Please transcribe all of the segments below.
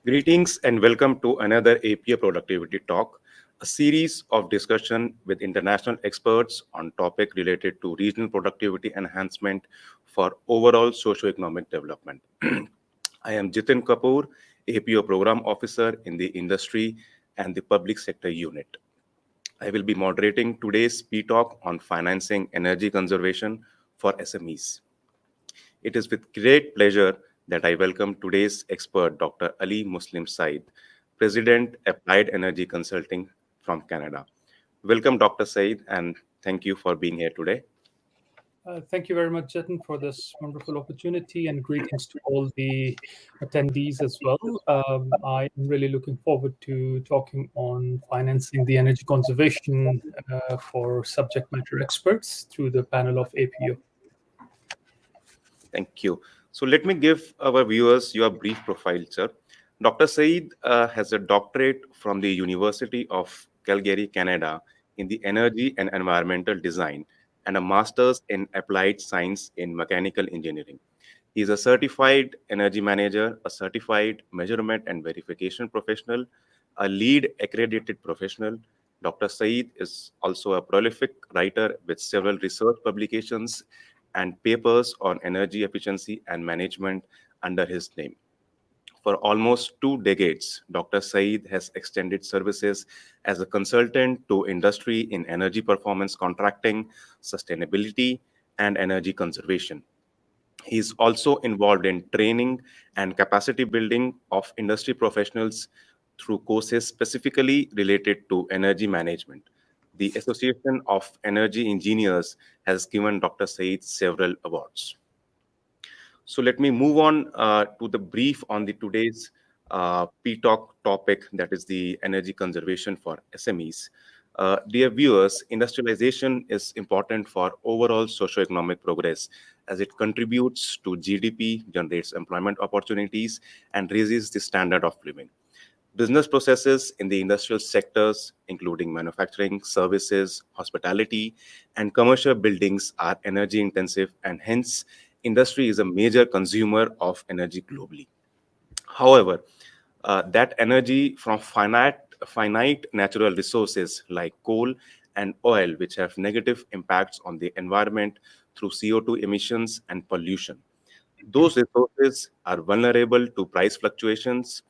Greetings and welcome to another APA Productivity Talk, a series of discussion with international experts on topic related to regional productivity enhancement for overall socio-economic development. I am Jitin Kapoor, APO Program Officer in the Industry and the Public Sector Unit. I will be moderating today's P-Talk on financing energy conservation for SMEs. It is with great pleasure that I welcome today's expert, Dr. Ali Muslim Said, President, Applied Energy Consulting from Canada. Welcome, Dr. Said, and thank you for being here today. Thank you very much, Jatin, for this wonderful opportunity, and greetings to all the attendees as well. I am really looking forward to talking on financing the energy conservation for subject matter experts through the panel of APO. Thank you. So let me give our viewers your brief profile, sir. Dr. Said has a doctorate from the University of Calgary, Canada, in the Energy and Environmental Design and a master's in Applied Science in Mechanical Engineering. He is a certified energy manager, a certified measurement and verification professional, a lead accredited professional. Dr. Said is also a prolific writer with several research publications and papers on energy efficiency and management under his name. For almost 2 decades, Dr. Said has extended services as a consultant to industry in energy performance contracting, sustainability, and energy conservation. He is also involved in training and capacity building of industry professionals through courses specifically related to energy management. The Association of Energy Engineers has given Dr. Said several awards. So let me move on to the brief on the today's P-Talk topic, that is the energy conservation for SMEs. Dear viewers, industrialization is important for overall socioeconomic progress as it contributes to GDP, generates employment opportunities, and raises the standard of living. Business processes in the industrial sectors, including manufacturing, services, hospitality, and commercial buildings, are energy intensive, and hence, industry is a major consumer of energy globally. However, that energy from finite natural resources like coal and oil, which have negative impacts on the environment through CO2 emissions and pollution. Those resources are vulnerable to price fluctuations,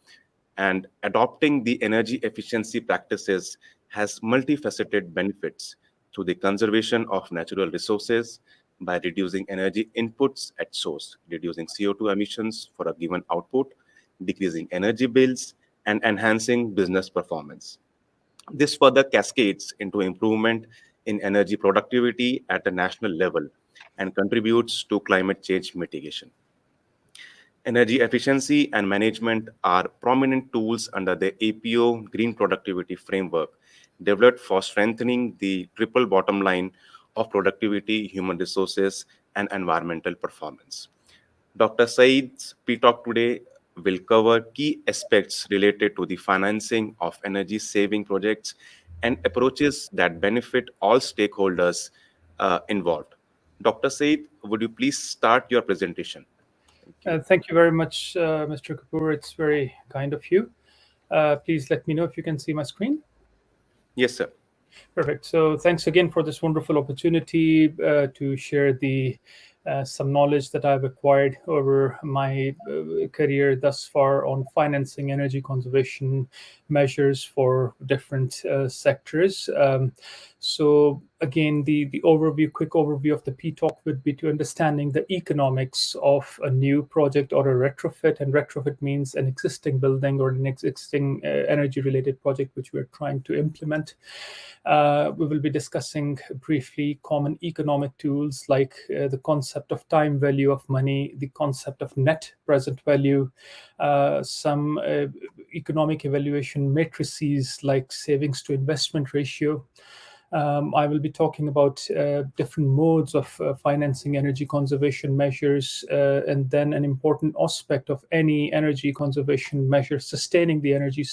and adopting the energy efficiency practices has multifaceted benefits through the conservation of natural resources by reducing energy inputs at source, reducing CO2 emissions for a given output, decreasing energy bills, and enhancing business performance. This further cascades into improvement in energy productivity at a national level and contributes to climate change mitigation. Energy efficiency and management are prominent tools under the APO Green Productivity Framework, developed for strengthening the triple bottom line of productivity, human resources, and environmental performance. Dr. Said's P-Talk today will cover key aspects related to the financing of energy saving projects and approaches that benefit all stakeholders involved. Dr. Said, would you please start your presentation? Thank you. Thank you very much, Mr. Kapoor. It's very kind of you. Please let me know if you can see my screen. Yes, sir. Perfect. So thanks again for this wonderful opportunity to share the some knowledge that I've acquired over my career thus far on financing energy conservation measures for different sectors. So again, the overview, quick overview of the P-Talk would be to understanding the economics of a new project or a retrofit. And retrofit means an existing building or an existing energy-related project which we're trying to implement. We will be discussing briefly common economic tools like the concept of time value of money, the concept of net present value, some economic evaluation matrices like savings to investment ratio, I will be talking about different modes of financing energy conservation measures, and then an important aspect of any energy conservation measure sustaining the energy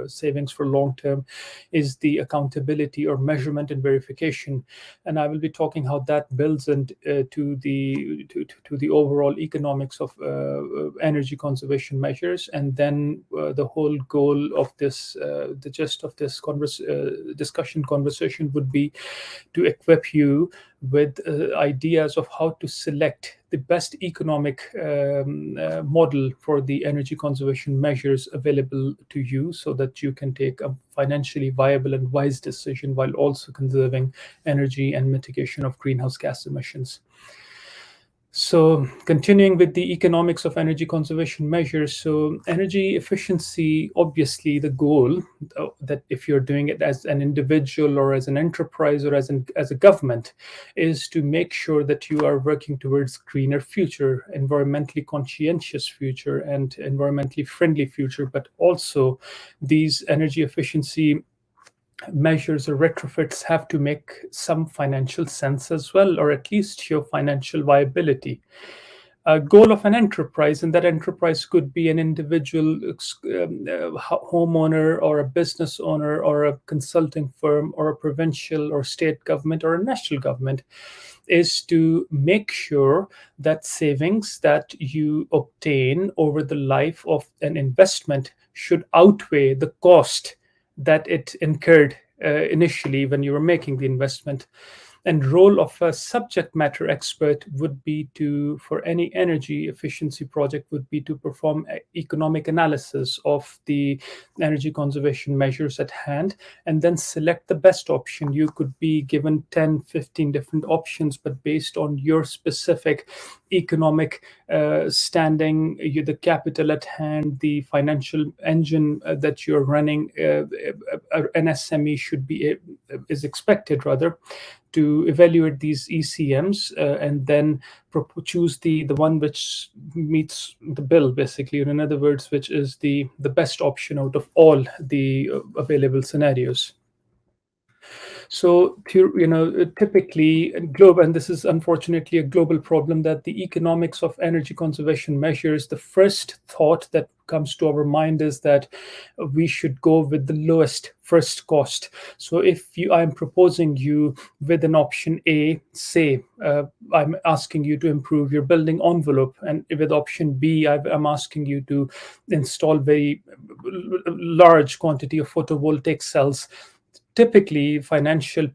savings for long term is the accountability or measurement and verification. And I will be talking how that builds into to the overall economics of energy conservation measures. And then the whole goal of this, the gist of this conversation would be to equip you with ideas of how to select the best economic model for the energy conservation measures available to you, so that you can take a financially viable and wise decision while also conserving energy and mitigation of greenhouse gas emissions. So continuing with the economics of energy conservation measures, so energy efficiency, obviously the goal that if you're doing it as an individual or as an enterprise or as a government, is to make sure that you are working towards greener future, environmentally conscientious future and environmentally friendly future. But also these energy efficiency measures or retrofits have to make some financial sense as well, or at least show financial viability. A goal of an enterprise, and that enterprise could be an individual homeowner or a business owner or a consulting firm or a provincial or state government or a national government, is to make sure that savings that you obtain over the life of an investment should outweigh the cost that it incurred initially when you were making the investment. And role of a subject matter expert would be to, for any energy efficiency project, would be to perform economic analysis of the energy conservation measures at hand and then select the best option. You could be given 10, 15 different options, but based on your specific economic standing, the capital at hand, the financial engine that you're running, an SME is expected rather to evaluate these ECMs and then choose the one which meets the bill, basically, or in other words, which is the best option out of all the available scenarios. So, typically, and this is unfortunately a global problem, that the economics of energy conservation measures, the first thought that comes to our mind is that we should go with the lowest first cost. So if I'm proposing you with an option A, say I'm asking you to improve your building envelope, and with option B, I'm asking you to install very large quantity of photovoltaic cells. Typically, financial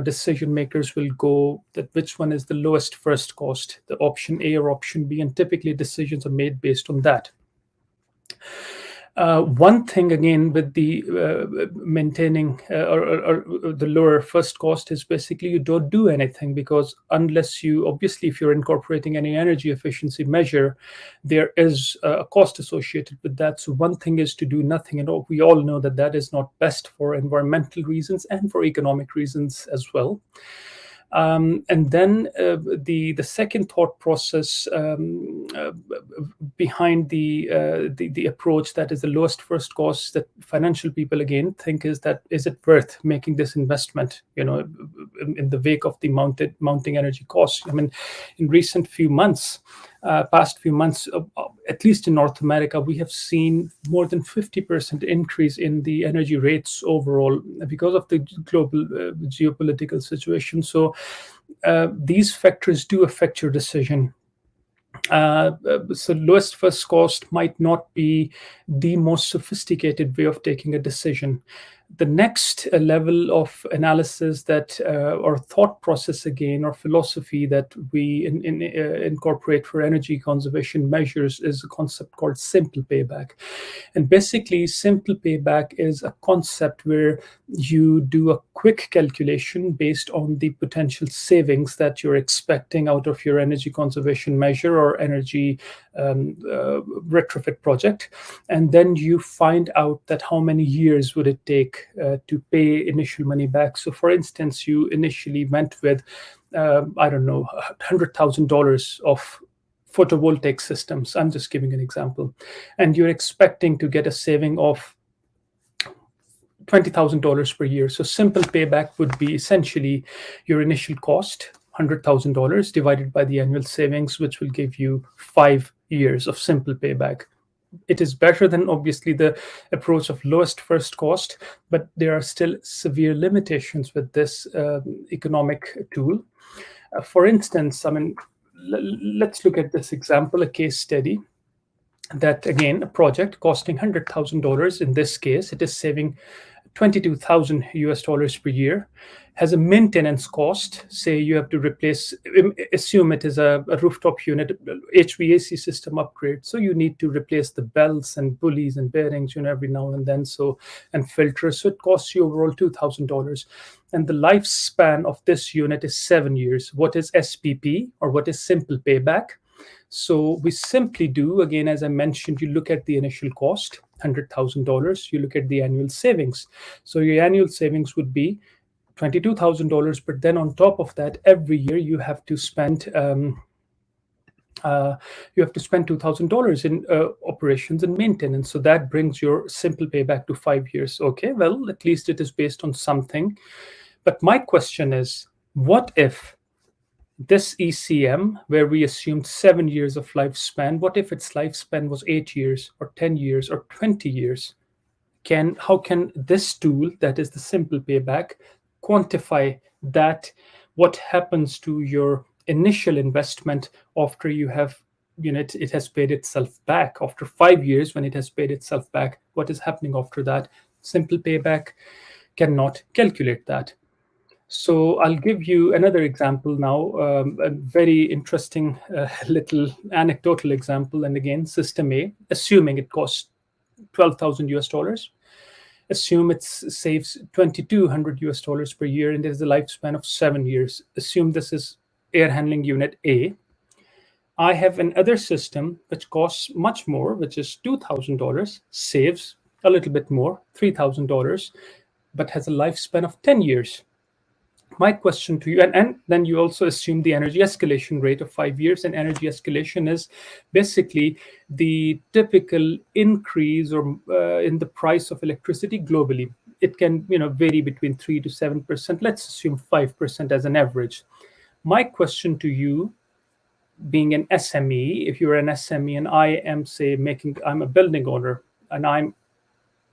decision makers will go that which one is the lowest first cost, the option A or option B, and typically decisions are made based on that. One thing again with the maintaining or the lower first cost is basically you don't do anything, because unless you, obviously, if you're incorporating any energy efficiency measure, there is a cost associated with that. So one thing is to do nothing, and we all know that that is not best for environmental reasons and for economic reasons as well. And then the second thought process behind the approach that is the lowest first cost that financial people again think is that, is it worth making this investment, in the wake of the mounting energy costs? I mean, in recent past few months, at least in North America, we have seen more than 50% increase in the energy rates overall because of the global geopolitical situation. So these factors do affect your decision. So lowest first cost might not be the most sophisticated way of taking a decision. The next level of analysis that or thought process again, or philosophy that we incorporate for energy conservation measures is a concept called simple payback. And basically, simple payback is a concept where you do a quick calculation based on the potential savings that you're expecting out of your energy conservation measure or energy retrofit project, and then you find out that how many years would it take to pay initial money back. So for instance, you initially went with $100,000 of photovoltaic systems. I'm just giving an example, and you're expecting to get a saving of $20,000 per year. So simple payback would be essentially your initial cost, $100,000 divided by the annual savings, which will give you 5 years of simple payback. It is better than obviously the approach of lowest first cost, but there are still severe limitations with this economic tool. For instance, I mean, let's look at this example, a case study that, again, a project costing $100,000. In this case, it is saving $22,000 per year, has a maintenance cost. Say you have to replace, assume it is a rooftop unit, HVAC system upgrade. So you need to replace the belts and pulleys and bearings, every now and then. So, and filters. So it costs you overall $2,000. And the lifespan of this unit is 7 years. What is SPP, or what is simple payback? So we simply do, again, as I mentioned, you look at the initial cost, $100,000, you look at the annual savings. So your annual savings would be $22,000, but then on top of that, every year you have to spend $2,000 in operations and maintenance. So that brings your simple payback to 5 years. Okay, well, at least it is based on something. But my question is, what if this ECM, where we assumed 7 years of lifespan, what if its lifespan was 8 years or 10 years or 20 years? How can this tool, that is the simple payback, quantify that? What happens to your initial investment after you have, it has paid itself back? After 5 years, when it has paid itself back, what is happening after that? Simple payback cannot calculate that. So I'll give you another example now, a very interesting little anecdotal example. And again, system A, assuming it costs $12,000, assume it saves $2,200 per year, and there's a lifespan of 7 years. Assume this is air handling unit A. I have another system which costs much more, which is $2,000, saves a little bit more, $3,000, but has a lifespan of 10 years. My question to you, and then you also assume the energy escalation rate of 5 years, and energy escalation is basically the typical increase or in the price of electricity globally. It can vary between 3 to 7%. Let's assume 5% as an average. My question to you, being an SME, if you're an SME and I am, say, I'm a building owner and I'm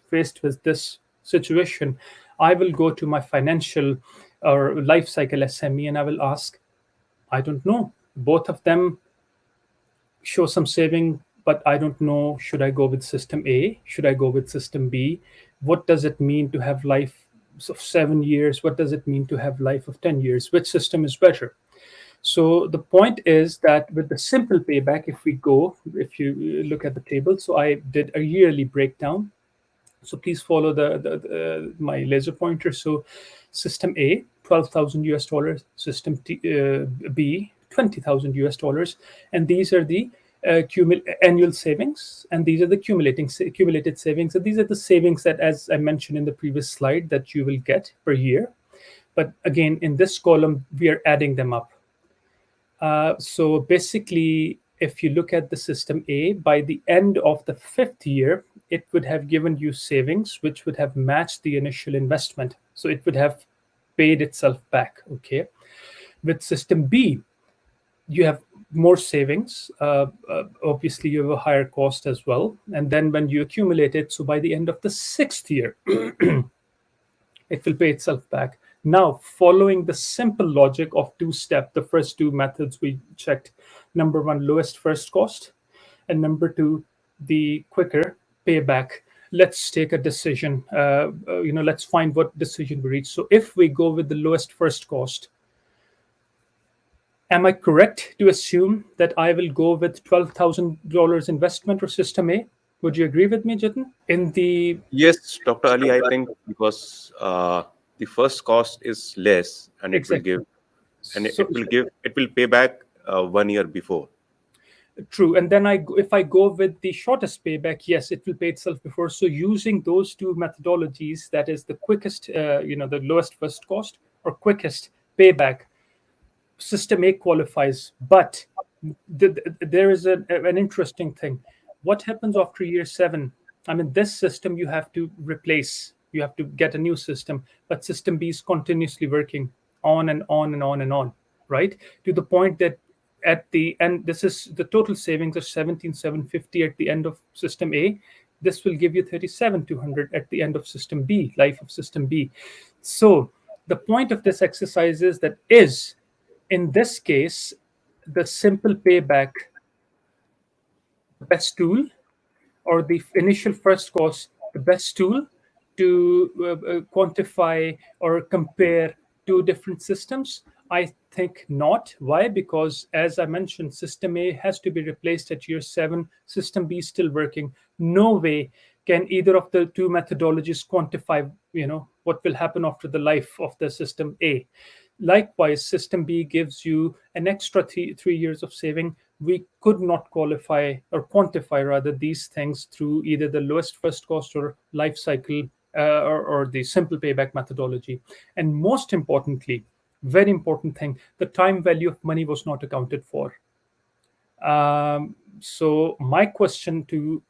faced with this situation, I will go to my financial or life cycle SME and I will ask, I don't know, both of them show some saving, but I don't know, should I go with system A? Should I go with system B? What does it mean to have life of 7 years? What does it mean to have life of 10 years? Which system is better? So the point is that with the simple payback, if you look at the table, so I did a yearly breakdown. So please follow my laser pointer. So system A, $12,000, system B, $20,000, and these are the annual savings, and these are the cumulated savings, and these are the savings that, as I mentioned in the previous slide, that you will get per year. But again, in this column, we are adding them up. So basically, if you look at the system A, by the end of the 5th year, it would have given you savings which would have matched the initial investment. So it would have paid itself back. Okay. With system B, you have more savings. Obviously, you have a higher cost as well. And then when you accumulate it, so by the end of the 6th year, it will pay itself back. Now, following the simple logic of two-step, the first two methods we checked, number one, lowest first cost, and number two, the quicker payback. Let's take a decision. Let's find what decision we reach. So if we go with the lowest first cost, am I correct to assume that I will go with $12,000 investment or system A? Would you agree with me, Jitin? Yes, Dr. Ali, I think because the first cost is less, and it Exactly. will give, and it will pay back 1 year before. True. And then if I go with the shortest payback, yes, it will pay itself before. So using those two methodologies, that is the quickest, the lowest first cost or quickest payback, system A qualifies. But there is an interesting thing. What happens after year 7? I mean, this system you have to replace. You have to get a new system, but system B is continuously working on and on and on and on, right? To the point that at the end, this is the total savings of 17,750 at the end of system A. This will give you 37,200 at the end of system B, life of system B. So the point of this exercise is that is, in this case, the simple payback the best tool, or the initial first cost the best tool to quantify or compare two different systems? I think not. Why? Because, as I mentioned, system A has to be replaced at year 7. System B is still working. No way can either of the two methodologies quantify, what will happen after the life of the system A. Likewise, system B gives you an extra 3 years of saving. We could not qualify or quantify rather these things through either the lowest first cost or life cycle or the simple payback methodology. And most importantly, very important thing, the time value of money was not accounted for. So my question to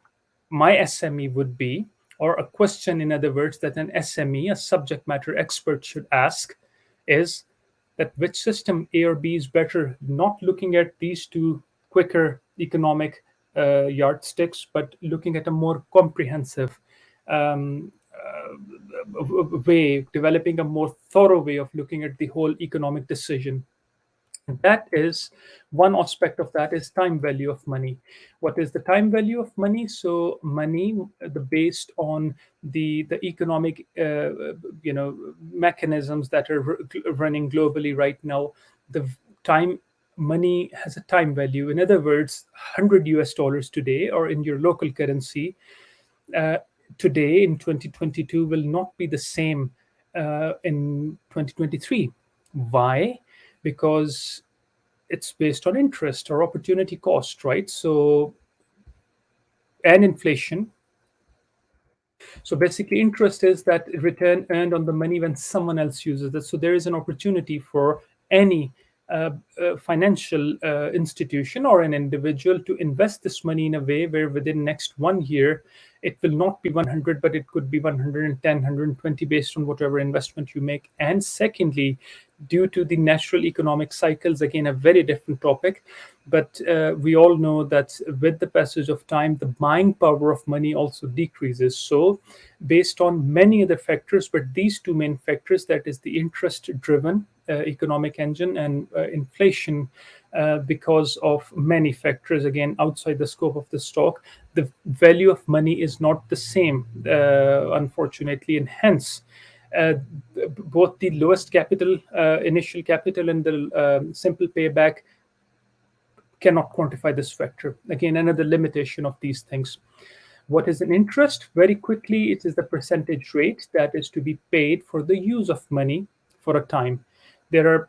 my SME would be, or a question in other words that an SME, a subject matter expert, should ask is that which system A or B is better, not looking at these two quicker economic yardsticks, but looking at a more comprehensive way, developing a more thorough way of looking at the whole economic decision. That is one aspect of that is time value of money. What is the time value of money? So money, based on the economic mechanisms that are running globally right now, the money has a time value. In other words, $100 today, or in your local currency today in 2022, will not be the same in 2023. Why? Because it's based on interest or opportunity cost, right? So, and inflation. So basically, interest is that return earned on the money when someone else uses it. So there is an opportunity for any financial institution or an individual to invest this money in a way where within next 1 year, it will not be 100, but it could be 110, 120 based on whatever investment you make. And secondly, due to the natural economic cycles, again, a very different topic, but we all know that with the passage of time, the buying power of money also decreases. So based on many other factors, but these two main factors, that is the interest-driven economic engine and inflation, because of many factors, again, outside the scope of the stock, the value of money is not the same, unfortunately, and hence both the lowest capital, initial capital, and the simple payback cannot quantify this factor. Again, another limitation of these things. What is an interest? Very quickly, it is the percentage rate that is to be paid for the use of money for a time. There are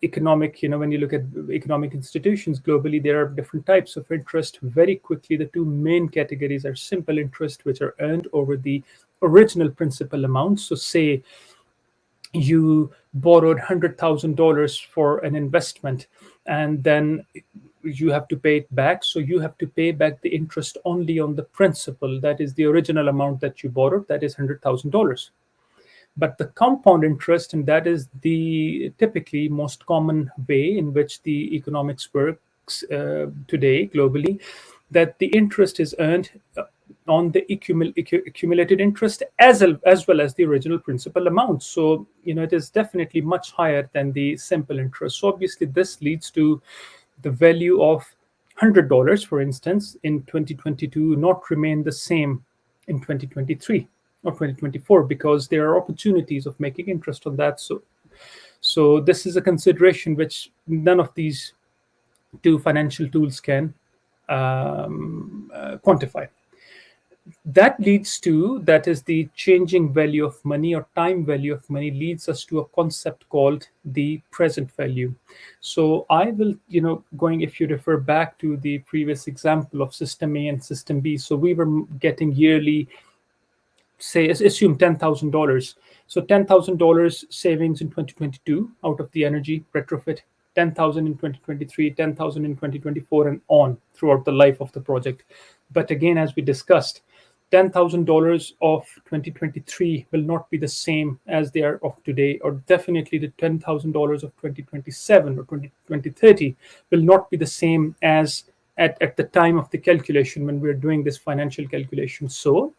economic, when you look at economic institutions globally, there are different types of interest. Very quickly, the two main categories are simple interest, which are earned over the original principal amount. So say you borrowed $100,000 for an investment, and then you have to pay it back. So you have to pay back the interest only on the principal. That is the original amount that you borrowed. That is $100,000. But the compound interest, and that is the typically most common way in which the economics works today globally, that the interest is earned on the accumulated interest as well as the original principal amount. So, it is definitely much higher than the simple interest. So obviously this leads to the value of $100, for instance, in 2022 not remain the same in 2023 or 2024, because there are opportunities of making interest on that. So this is a consideration which none of these two financial tools can quantify. That leads to, that is the changing value of money or time value of money, leads us to a concept called the present value. So I will, if you refer back to the previous example of system A and system B, so we were getting yearly, say, assume $10,000. So $10,000 savings in 2022 out of the energy retrofit, 10,000 in 2023, 10,000 in 2024, and on throughout the life of the project. But again, as we discussed, $10,000 of 2023 will not be the same as they are of today, or definitely the $10,000 of 2027 or 2030 will not be the same as at the time of the calculation when we're doing this financial calculation. So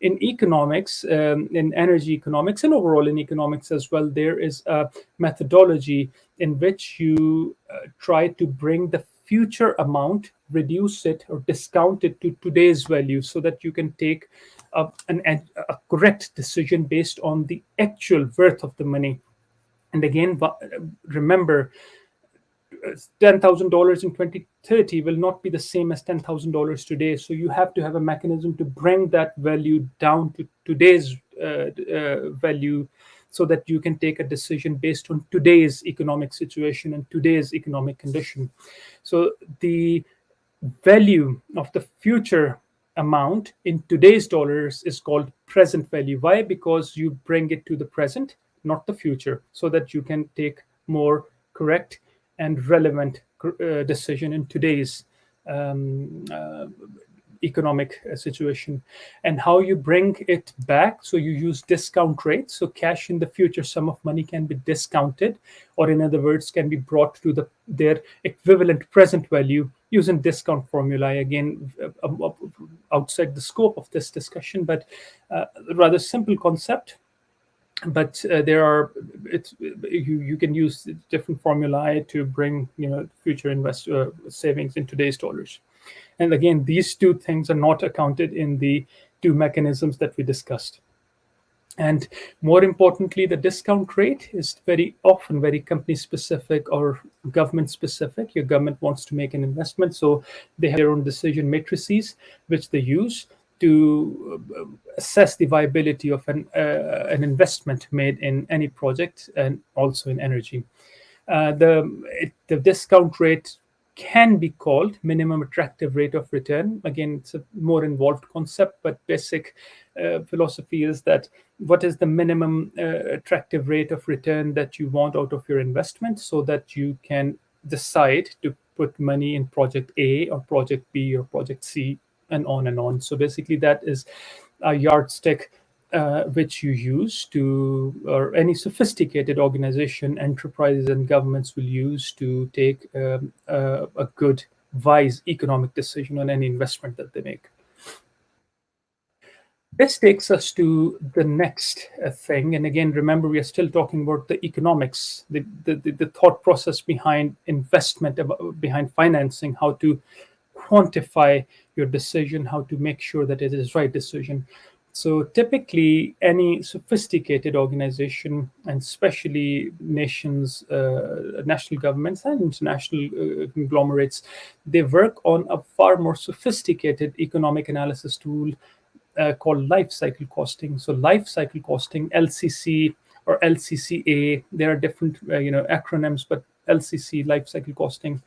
in economics, in energy economics, and overall in economics as well, there is a methodology in which you try to bring the future amount, reduce it or discount it to today's value, so that you can take a correct decision based on the actual worth of the money. And again, remember, $10,000 in 2030 will not be the same as $10,000 today. So you have to have a mechanism to bring that value down to today's value, so that you can take a decision based on today's economic situation and today's economic condition. So the value of the future amount in today's dollars is called present value. Why? Because you bring it to the present, not the future, so that you can take more correct and relevant decision in today's economic situation. And how you bring it back, so you use discount rates. So cash in the future sum of money can be discounted, or in other words, can be brought to their equivalent present value using discount formulae. Again, outside the scope of this discussion, but a rather simple concept. But you can use different formulae to bring future investor savings in today's dollars. And again, these two things are not accounted in the two mechanisms that we discussed. And more importantly, the discount rate is very often very company specific or government specific. Your government wants to make an investment, so they have their own decision matrices which they use to assess the viability of an investment made in any project, and also in energy. The discount rate can be called minimum attractive rate of return. Again, it's a more involved concept, but basic philosophy is that what is the minimum attractive rate of return that you want out of your investment, so that you can decide to put money in project A or project B or project C, and on and on. So basically that is a yardstick which you use to, or any sophisticated organization, enterprises and governments will use to take a good, wise economic decision on any investment that they make. This takes us to the next thing. And again, remember, we are still talking about the economics, the thought process behind investment, behind financing, how to quantify your decision, how to make sure that it is right decision. So typically, any sophisticated organization, and especially nations, national governments and international conglomerates, they work on a far more sophisticated economic analysis tool called life cycle costing. So life cycle costing, LCC or LCCA, there are different acronyms, but LCC, life cycle costing,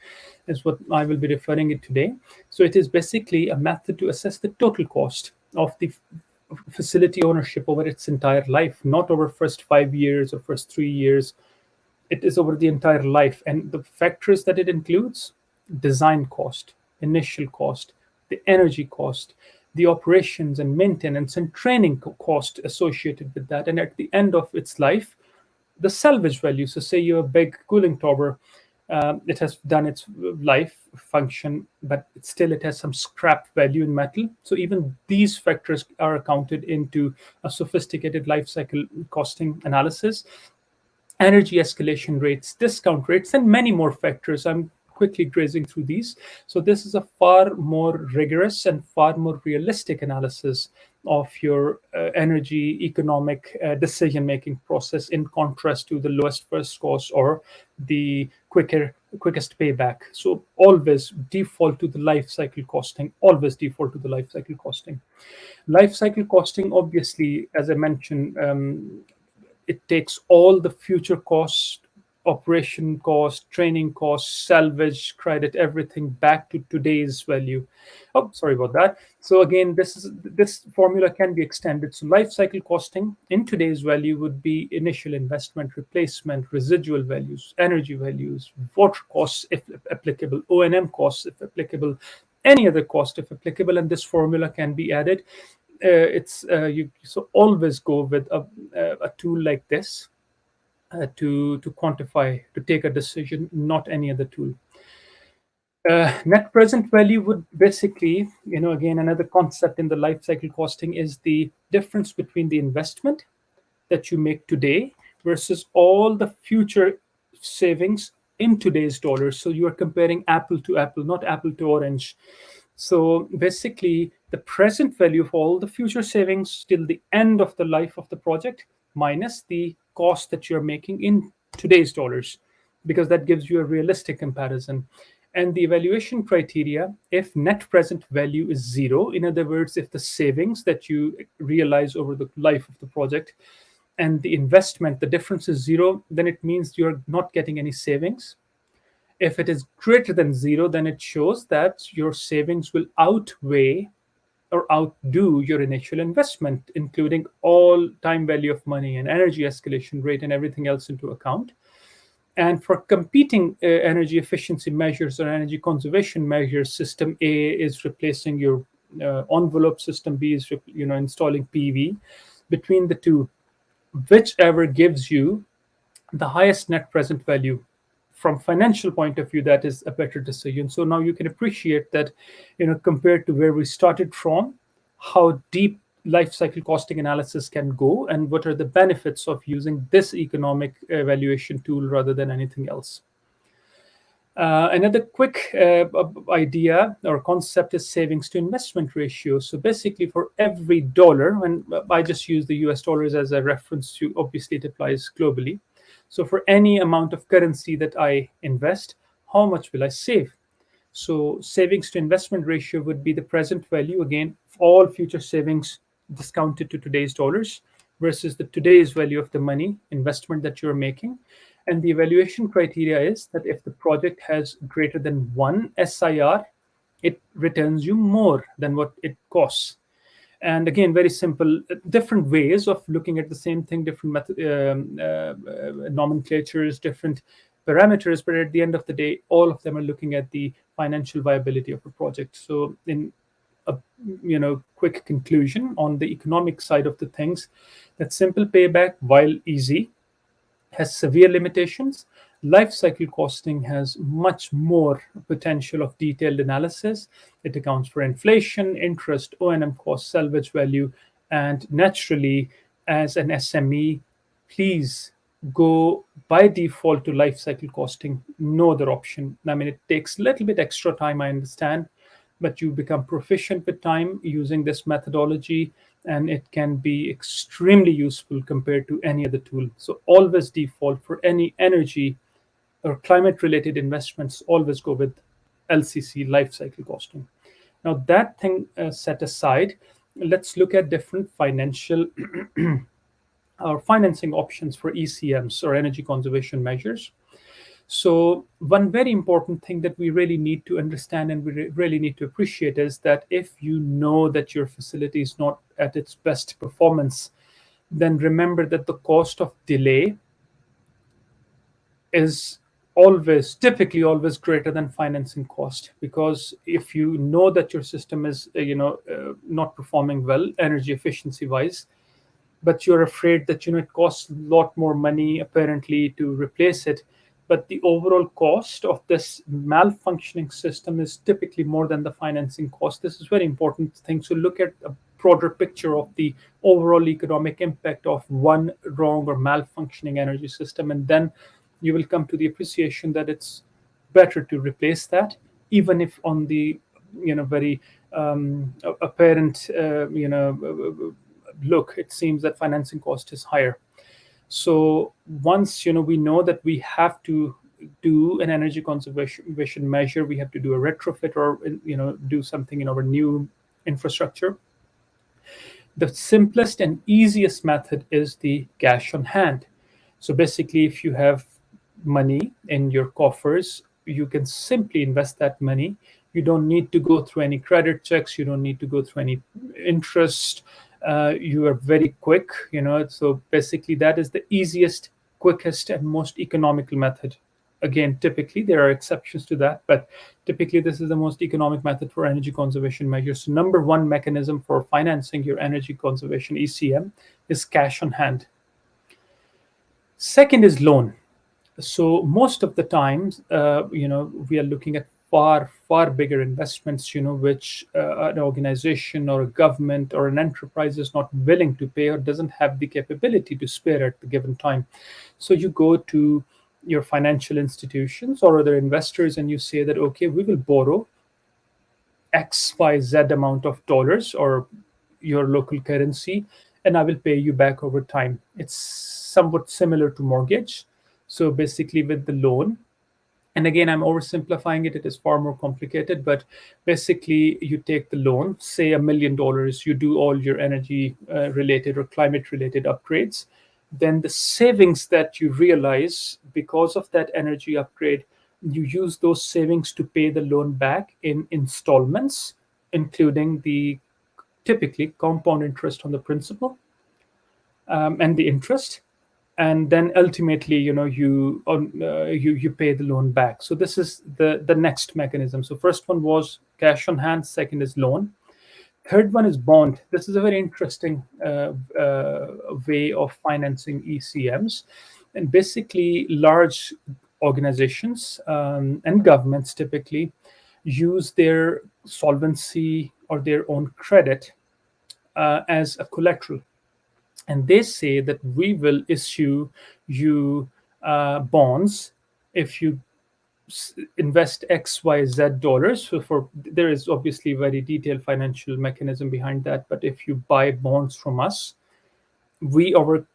is what I will be referring it today. So it is basically a method to assess the total cost of the facility ownership over its entire life, not over first 5 years or first 3 years. It is over the entire life. And the factors that it includes: design cost, initial cost, the energy cost, the operations and maintenance and training cost associated with that. And at the end of its life, the salvage value. So say you're a big cooling tower, it has done its life function, but it has some scrap value in metal. So even these factors are accounted into a sophisticated life cycle costing analysis. Energy escalation rates, discount rates, and many more factors. I'm quickly grazing through these. So this is a far more rigorous and far more realistic analysis of your energy economic decision-making process, in contrast to the lowest first cost or the quickest payback. So always default to the life cycle costing. Always default to the life cycle costing. Life cycle costing, obviously, as I mentioned, it takes all the future costs, operation cost, training cost, salvage credit, everything back to today's value. Oh, sorry about that. So again, this formula can be extended. So life cycle costing in today's value would be initial investment, replacement, residual values, energy values, water costs if applicable, O&M costs if applicable, any other cost if applicable, and this formula can be added. you so always go with a tool like this to quantify, to take a decision, not any other tool. Net present value would basically, again, another concept in the life cycle costing is the difference between the investment that you make today versus all the future savings in today's dollars. So you are comparing apple to apple, not apple to orange. So basically, the present value of all the future savings till the end of the life of the project minus the cost that you're making in today's dollars, because that gives you a realistic comparison. And the evaluation criteria, if net present value is zero, in other words, if the savings that you realize over the life of the project and the investment, the difference is zero, then it means you're not getting any savings. If it is greater than zero, then it shows that your savings will outweigh or outdo your initial investment, including all time value of money and energy escalation rate and everything else into account. And for competing energy efficiency measures or energy conservation measures, system A is replacing your envelope, system B is installing PV. Between the two, whichever gives you the highest net present value from financial point of view, that is a better decision. So now you can appreciate that, compared to where we started from, how deep life cycle costing analysis can go and what are the benefits of using this economic evaluation tool rather than anything else. Another quick idea or concept is savings to investment ratio. So basically, for every dollar, and I just use the US dollars as a reference to, obviously it applies globally. So for any amount of currency that I invest, how much will I save? So savings to investment ratio would be the present value, again, all future savings discounted to today's dollars versus the today's value of the money investment that you're making. And the evaluation criteria is that if the project has greater than 1 SIR, it returns you more than what it costs. And again, very simple, different ways of looking at the same thing, different nomenclatures, different parameters, but at the end of the day, all of them are looking at the financial viability of a project. So in a quick conclusion on the economic side of the things, that simple payback, while easy, has severe limitations. Life cycle costing has much more potential of detailed analysis. It accounts for inflation, interest, O&M cost, salvage value, and naturally, as an SME, please go by default to life cycle costing, no other option. I mean, it takes a little bit extra time, I understand, but you become proficient with time using this methodology, and it can be extremely useful compared to any other tool. So always default for any energy or climate-related investments, always go with LCC, life cycle costing. Now that thing set aside, let's look at different financial or financing options for ECMs or energy conservation measures. So one very important thing that we really need to understand and we really need to appreciate is that if you know that your facility is not at its best performance, then remember that the cost of delay is typically always greater than financing cost. Because if you know that your system is not performing well energy efficiency wise, but you're afraid that it costs a lot more money apparently to replace it, but the overall cost of this malfunctioning system is typically more than the financing cost. This is very important thing. So look at a broader picture of the overall economic impact of one wrong or malfunctioning energy system, and then you will come to the appreciation that it's better to replace that, even if on the very apparent look, it seems that financing cost is higher. So once we know that we have to do an energy conservation measure, we have to do a retrofit or do something in our new infrastructure. The simplest and easiest method is the cash on hand. So basically, if you have money in your coffers, you can simply invest that money. You don't need to go through any credit checks. You don't need to go through any interest. You are very quick, so basically that is the easiest, quickest, and most economical method Again, typically there are exceptions to that, but typically this is the most economic method for energy conservation measures. So number one mechanism for financing your energy conservation ECM is cash on hand. Second is loan. So most of the times, we are looking at far bigger investments, which an organization or a government or an enterprise is not willing to pay or doesn't have the capability to spare at the given time. So you go to your financial institutions or other investors and you say that, okay, we will borrow XYZ amount of dollars or your local currency, and I will pay you back over time. It's somewhat similar to mortgage. So basically with the loan, and again, I'm oversimplifying it, it is far more complicated, but basically you take the loan, say $1 million, you do all your energy related or climate related upgrades. Then the savings that you realize because of that energy upgrade, you use those savings to pay the loan back in installments, including the typically compound interest on the principal and the interest, and then ultimately you pay the loan back. So this is the next mechanism. So first one was cash on hand, second is loan, third one is bond. This is a very interesting way of financing ECMs, and basically large organizations and governments typically use their solvency or their own credit as a collateral, and they say that we will issue you bonds if you invest XYZ dollars. So there is obviously a very detailed financial mechanism behind that, but if you buy bonds from us, our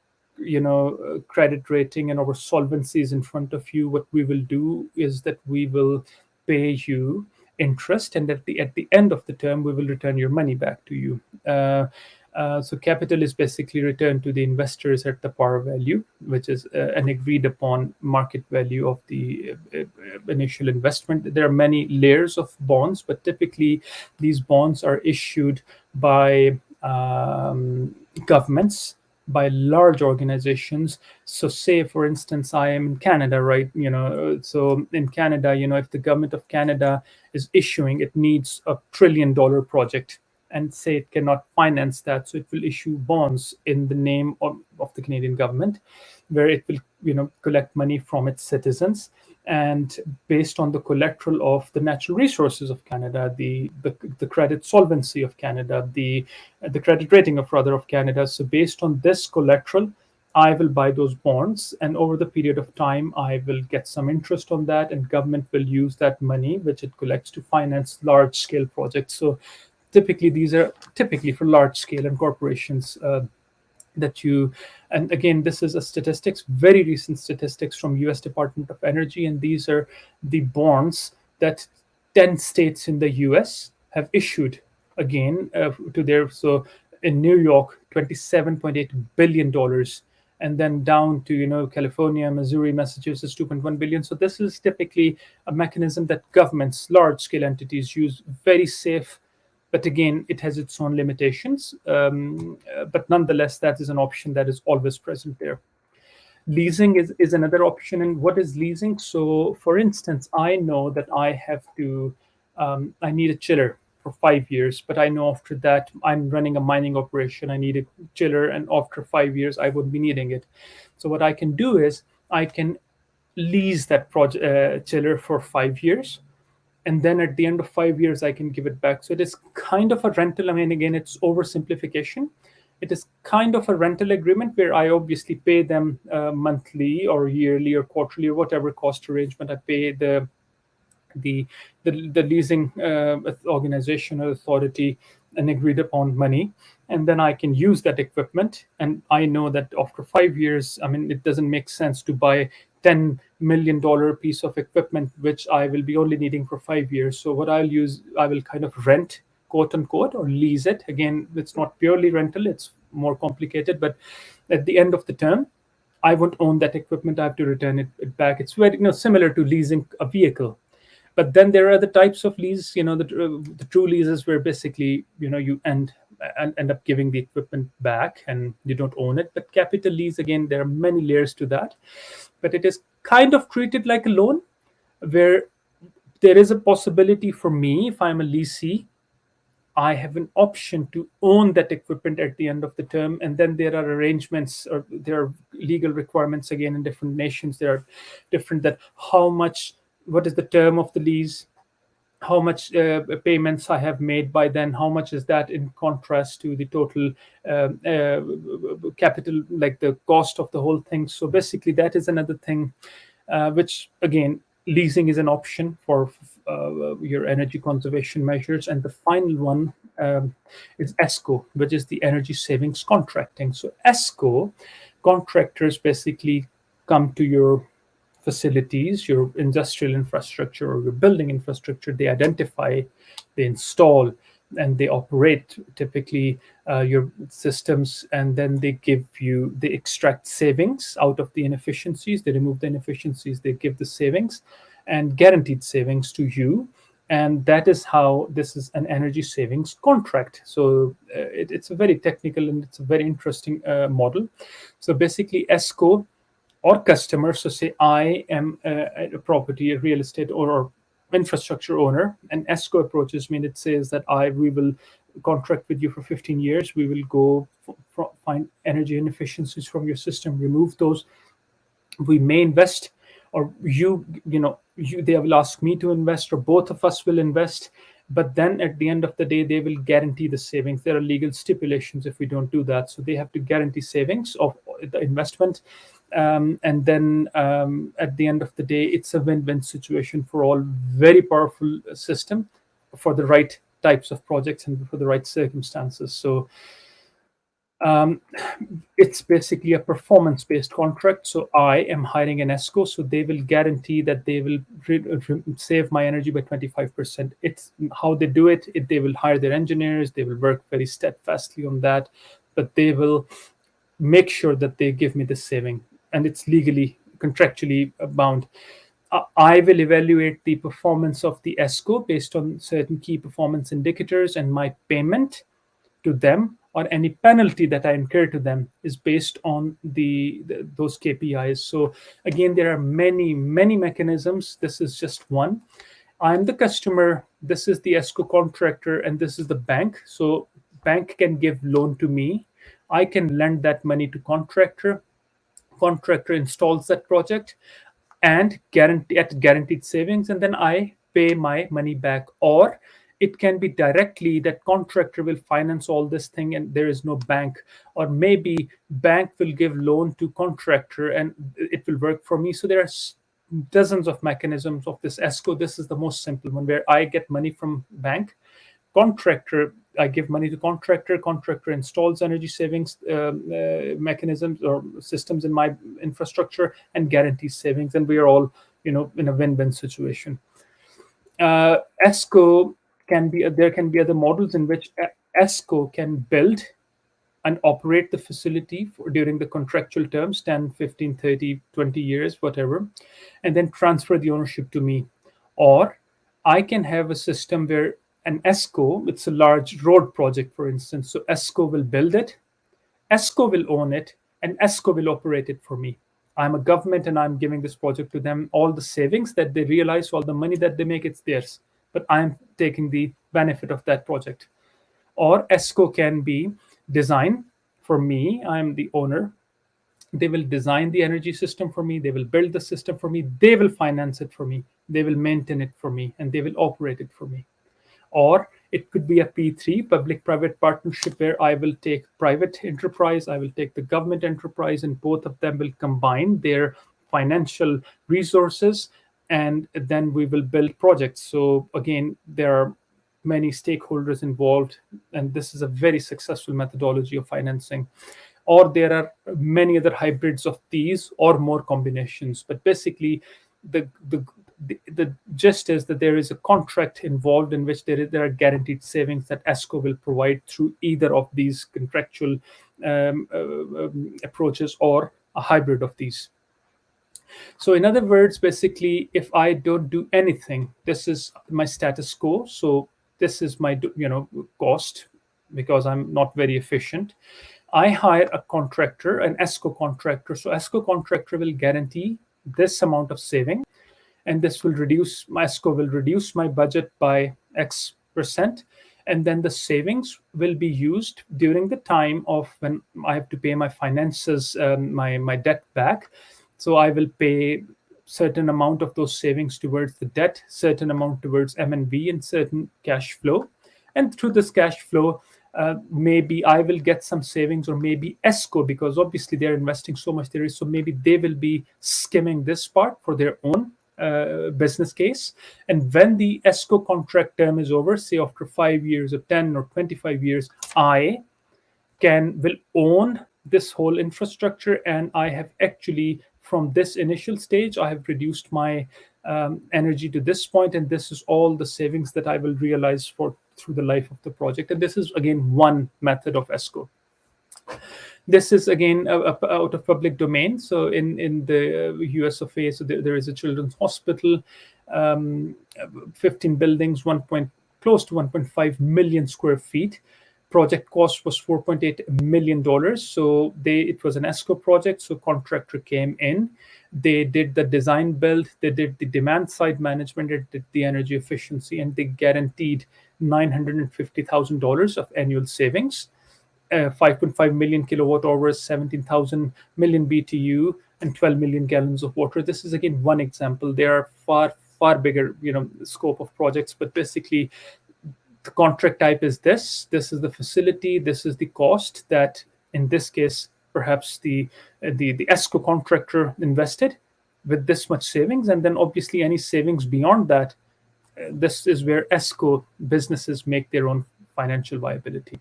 credit rating and our solvency is in front of you. What we will do is that we will pay you interest, and at the end of the term we will return your money back to you. So capital is basically returned to the investors at the par value, which is an agreed upon market value of the initial investment. There are many layers of bonds, but typically these bonds are issued by governments, by large organizations. So say, for instance, I am in Canada, right? So in Canada, if the government of Canada is issuing, it needs $1 trillion project, and say it cannot finance that, so it will issue bonds in the name of the Canadian government, where it will collect money from its citizens, and based on the collateral of the natural resources of Canada, the credit solvency of Canada, the credit rating of Canada. So based on this collateral, I will buy those bonds, and over the period of time I will get some interest on that, and government will use that money which it collects to finance large scale projects. So typically these are for large scale and corporations and again, this is a statistics, very recent statistics from US Department of Energy, and these are the bonds that 10 states in the US have issued again to their, so in New York, $27.8 billion, and then down to California, Missouri, Massachusetts, 2.1 billion. So this is typically a mechanism that governments, large scale entities use, very safe. But again, it has its own limitations. But nonetheless, that is an option that is always present there. Leasing is another option. And what is leasing? So for instance, I know that I have to, I need a chiller for 5 years, but I know after that I'm running a mining operation, I need a chiller, and after 5 years, I wouldn't be needing it. So what I can do is I can lease that chiller for 5 years. And then at the end of 5 years, I can give it back. So it is kind of a rental. I mean, again, it's oversimplification. It is kind of a rental agreement where I obviously pay them monthly or yearly or quarterly or whatever cost arrangement. I pay the leasing organization or authority an agreed upon money, and then I can use that equipment. And I know that after 5 years, I mean, it doesn't make sense to buy $10 million piece of equipment, which I will be only needing for 5 years. So what I will kind of rent, quote unquote, or lease it. Again, it's not purely rental, it's more complicated, but at the end of the term, I won't own that equipment. I have to return it back. It's very similar to leasing a vehicle. But then there are other types of lease, the true leases where basically, you end up giving the equipment back and you don't own it. But capital lease, again, there are many layers to that. But it is kind of treated like a loan, where there is a possibility for me, if I'm a leasee, I have an option to own that equipment at the end of the term. And then there are arrangements, or there are legal requirements again in different nations. There are different, that how much, what is the term of the lease, how much payments I have made by then, how much is that in contrast to the total capital, like the cost of the whole thing. So basically, that is another thing, which again, leasing is an option for your energy conservation measures. And the final one is ESCO, which is the energy savings contracting. So ESCO contractors basically come to your facilities, your industrial infrastructure or your building infrastructure. They identify, they install, and they operate typically your systems, and then they extract savings out of the inefficiencies. They remove the inefficiencies, they give the savings and guaranteed savings to you. And that is how this is an energy savings contract. So it's a very technical and it's a very interesting model. So basically, ESCO or customer, so say I am a property, a real estate or infrastructure owner, and ESCO approaches me and it says that we will contract with you for 15 years. We will go find energy inefficiencies from your system, remove those. We may invest, or they will ask me to invest, or both of us will invest. But then at the end of the day, they will guarantee the savings. There are legal stipulations if we don't do that. So they have to guarantee savings of the investment. And then at the end of the day, it's a win-win situation for all. Very powerful system for the right types of projects and for the right circumstances. So it's basically a performance-based contract. So I am hiring an ESCO, so they will guarantee that they will save my energy by 25%. It's how they do it. They will hire their engineers. They will work very steadfastly on that, but they will make sure that they give me the saving, and it's legally, contractually bound. I will evaluate the performance of the ESCO based on certain key performance indicators, and my payment to them or any penalty that I incur to them is based on those KPIs. So again, there are many mechanisms. This is just one. I'm the customer, this is the ESCO contractor, and this is the bank. So bank can give loan to me. I can lend that money to contractor. Contractor installs that project and guaranteed savings, and then I pay my money back. Or it can be directly that contractor will finance all this thing and there is no bank, or maybe bank will give loan to contractor and it will work for me. So there are dozens of mechanisms of this ESCO. This is the most simple one, where I get money from bank. Contractor, I give money to contractor. Contractor installs energy savings mechanisms or systems in my infrastructure and guarantees savings, and we are all in a win-win situation. ESCO there can be other models in which ESCO can build and operate the facility during the contractual terms, 10, 15, 30, 20 years, whatever, and then transfer the ownership to me. Or I can have a system where an ESCO, it's a large road project, for instance. So ESCO will build it, ESCO will own it, and ESCO will operate it for me. I'm a government and I'm giving this project to them. All the savings that they realize, all the money that they make, it's theirs. But I'm taking the benefit of that project. Or ESCO can be design for me. I'm the owner. They will design the energy system for me. They will build the system for me. They will finance it for me. They will maintain it for me, and they will operate it for me. Or it could be a P3, public-private partnership, where I will take private enterprise, I will take the government enterprise, and both of them will combine their financial resources, and then we will build projects. So again, there are many stakeholders involved, and this is a very successful methodology of financing. Or there are many other hybrids of these or more combinations. But basically, the gist is that there is a contract involved in which there are guaranteed savings that ESCO will provide through either of these contractual approaches or a hybrid of these. So in other words, basically, if I don't do anything, this is my status quo. So this is my cost, because I'm not very efficient. I hire a contractor, an ESCO contractor. So ESCO contractor will guarantee this amount of saving, and this will reduce, my ESCO will reduce my budget by X percent, and then the savings will be used during the time of when I have to pay my finances, my debt back. So I will pay certain amount of those savings towards the debt, certain amount towards M&V, and certain cash flow. And through this cash flow, maybe I will get some savings, or maybe ESCO, because obviously they're investing so much there is, so maybe they will be skimming this part for their own business case. And when the ESCO contract term is over, say after 5 years or 10 or 25 years, I will own this whole infrastructure, and I have actually, from this initial stage, I have reduced my energy to this point, and this is all the savings that I will realize through the life of the project. And this is again one method of ESCO. This is again out of public domain. So in the US of A, so there is a children's hospital, 15 buildings, close to 1.5 million square feet. Project cost was $4.8 million. So it was an ESCO project. So contractor came in, they did the design build, they did the demand side management, they did the energy efficiency, and they guaranteed $950,000 of annual savings. 5.5 million kilowatt hours, 17,000 million BTU, and 12 million gallons of water. This is again one example. There are far bigger, scope of projects, but basically the contract type is this. This is the facility. This is the cost that, in this case, perhaps the ESCO contractor invested with this much savings, and then obviously any savings beyond that. This is where ESCO businesses make their own financial viability.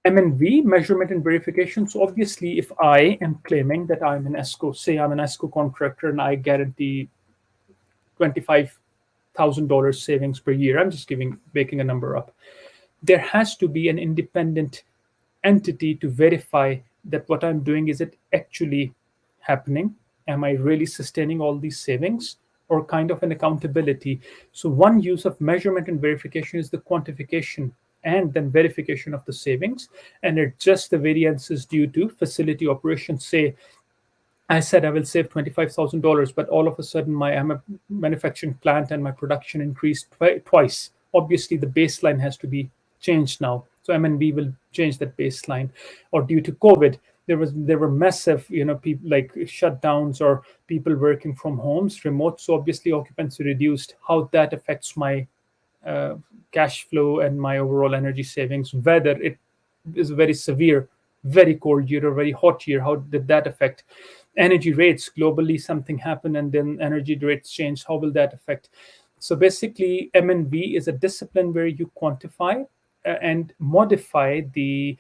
M&V, measurement and verification. So obviously, if I am claiming that I'm an ESCO, say I'm an ESCO contractor, and I guarantee $25,000 savings per year, I'm just making a number up. There has to be an independent entity to verify that what I'm doing, is it actually happening? Am I really sustaining all these savings? Or kind of an accountability. So one use of measurement and verification is the quantification and then verification of the savings, and adjust the variances due to facility operations. Say, I said I will save $25,000, but all of a sudden I'm a manufacturing plant and my production increased twice. Obviously, the baseline has to be changed now. So M&V will change that baseline. Or due to COVID, there were massive, people like shutdowns or people working from homes, remote. So obviously, occupancy reduced. How that affects my cash flow and my overall energy savings, whether it is a very severe, very cold year or very hot year, how did that affect energy rates globally? Something happened and then energy rates changed. How will that affect? So basically, M&V is a discipline where you quantify and modify the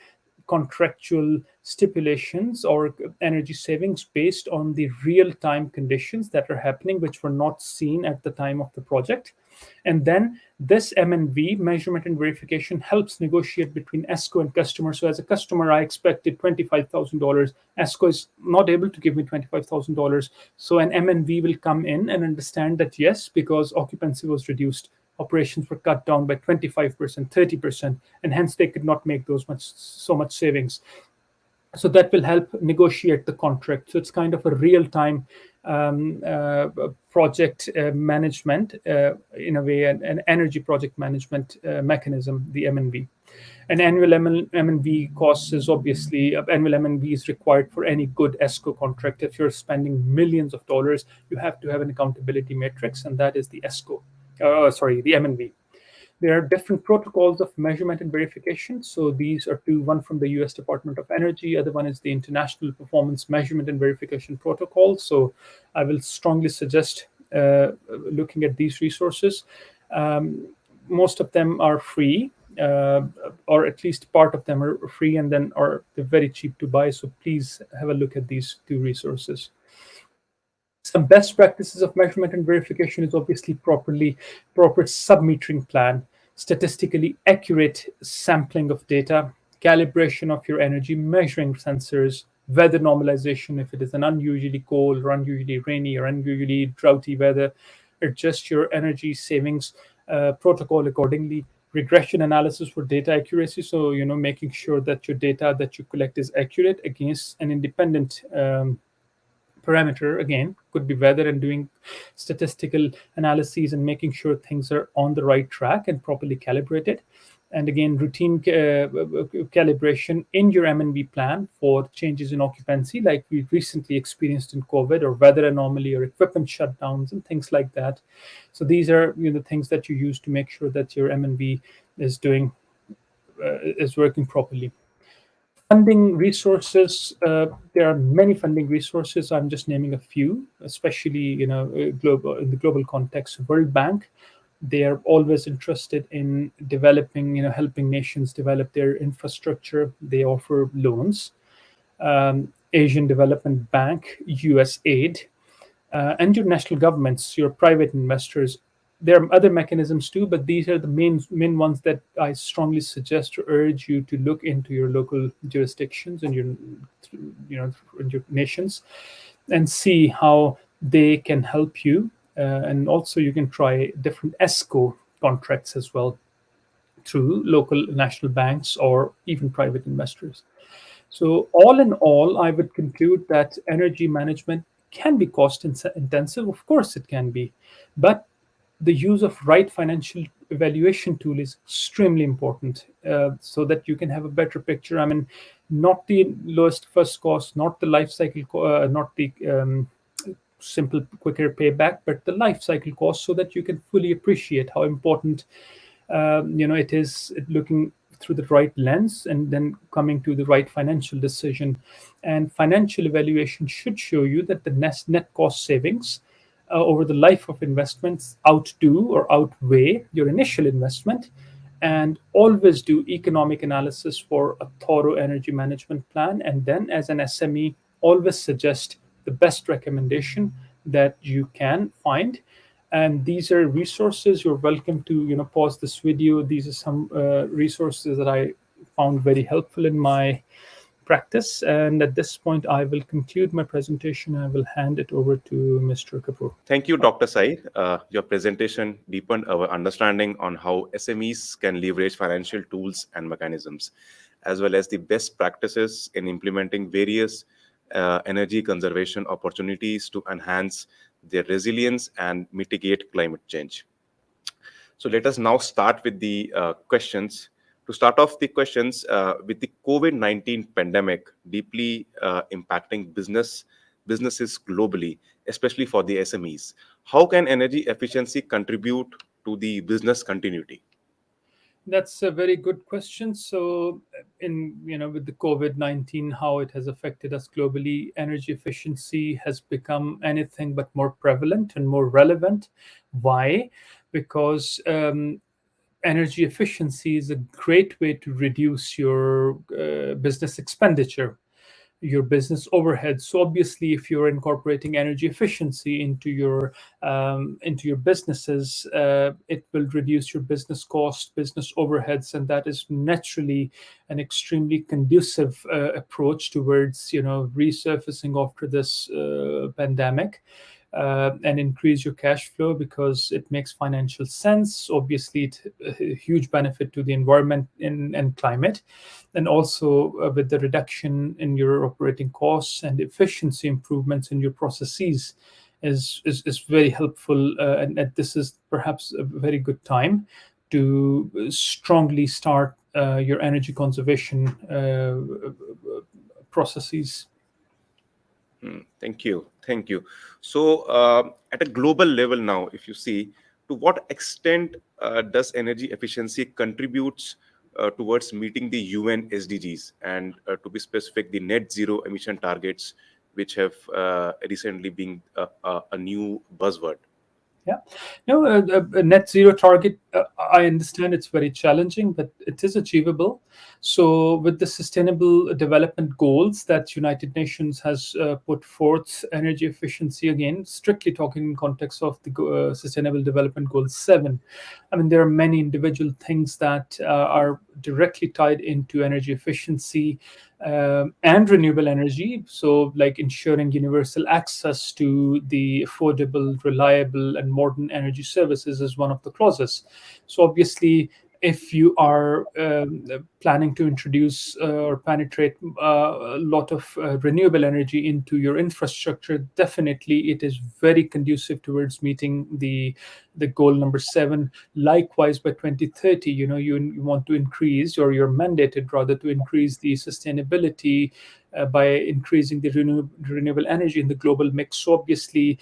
contractual stipulations or energy savings based on the real-time conditions that are happening, which were not seen at the time of the project. And then this M&V, measurement and verification, helps negotiate between ESCO and customer. So as a customer, I expected $25,000. ESCO is not able to give me $25,000. So an M&V will come in and understand that, yes, because occupancy was reduced, operations were cut down by 25%, 30%, and hence they could not make so much savings. So that will help negotiate the contract. So it's kind of a real-time project management, in a way, an energy project management mechanism, the M&V. And annual M&V costs is obviously, annual M&V is required for any good ESCO contract. If you're spending millions of dollars, you have to have an accountability matrix, and that is the the M&V. There are different protocols of measurement and verification. So these are two, one from the US Department of Energy, other one is the International Performance Measurement and Verification Protocol. So I will strongly suggest looking at these resources. Most of them are free, or at least part of them are free, and then they're very cheap to buy. So please have a look at these two resources. Some best practices of measurement and verification is obviously proper submetering plan, statistically accurate sampling of data, calibration of your energy measuring sensors, weather normalization if it is an unusually cold or unusually rainy or unusually droughty weather, adjust your energy savings protocol accordingly, regression analysis for data accuracy. So, making sure that your data that you collect is accurate against an independent parameter, again, could be weather, and doing statistical analyses and making sure things are on the right track and properly calibrated. And again, routine calibration in your M&V plan for changes in occupancy, like we recently experienced in COVID, or weather anomaly, or equipment shutdowns, and things like that. So these are the things that you use to make sure that your M&V is working properly. Funding resources, there are many funding resources. I'm just naming a few, especially global, in the global context. World Bank, they are always interested in developing, helping nations develop their infrastructure. They offer loans. Asian Development Bank, USAID, and your national governments, your private investors. There are other mechanisms too, but these are the main ones that I strongly suggest or urge you to look into your local jurisdictions and in your nations, and see how they can help you. And also, you can try different ESCO contracts as well through local national banks or even private investors. So, all in all, I would conclude that energy management can be cost intensive. Of course, it can be, but the use of right financial evaluation tool is extremely important, so that you can have a better picture. I mean, not the lowest first cost, not the life cycle, not the simple quicker payback, but the life cycle cost, so that you can fully appreciate how important it is, looking through the right lens and then coming to the right financial decision. And financial evaluation should show you that the net cost savings over the life of investments outdo or outweigh your initial investment. And always do economic analysis for a thorough energy management plan. And then, as an SME, always suggest the best recommendation that you can find. And these are resources. You're welcome to pause this video. These are some resources that I found very helpful in my practice. And at this point, I will conclude my presentation. I will hand it over to Mr. Kapoor. Thank you, Dr. Saeed. Your presentation deepened our understanding on how SMEs can leverage financial tools and mechanisms, as well as the best practices in implementing various energy conservation opportunities to enhance their resilience and mitigate climate change. So let us now start with the questions. To start off the questions, with the COVID-19 pandemic deeply impacting businesses globally, especially for the SMEs, how can energy efficiency contribute to the business continuity? That's a very good question. So, with the COVID-19, how it has affected us globally, energy efficiency has become anything but more prevalent and more relevant. Why? Because energy efficiency is a great way to reduce your business expenditure, your business overhead. So obviously, if you're incorporating energy efficiency into your businesses, it will reduce your business cost, business overheads, and that is naturally an extremely conducive approach towards resurfacing after this pandemic. And increase your cash flow, because it makes financial sense. Obviously, it's a huge benefit to the environment and climate, and also with the reduction in your operating costs and efficiency improvements in your processes is very helpful. And this is perhaps a very good time to strongly start your energy conservation processes. Thank you. So, at a global level now, if you see, to what extent does energy efficiency contributes towards meeting the UN SDGs, and to be specific, the net zero emission targets, which have recently been a new buzzword? Yeah, no, a net zero target, I understand it's very challenging, but it is achievable. So, with the Sustainable Development Goals that United Nations has put forth, energy efficiency, again, strictly talking in context of the Sustainable Development Goal 7. I mean, there are many individual things that are directly tied into energy efficiency and renewable energy. So, like ensuring universal access to the affordable, reliable, and modern energy services is one of the clauses. So, obviously, if you are planning to introduce or penetrate a lot of renewable energy into your infrastructure, definitely it is very conducive towards meeting the goal number 7. Likewise, by 2030, you want to increase, or you're mandated rather to increase the sustainability by increasing the renewable energy in the global mix. So obviously,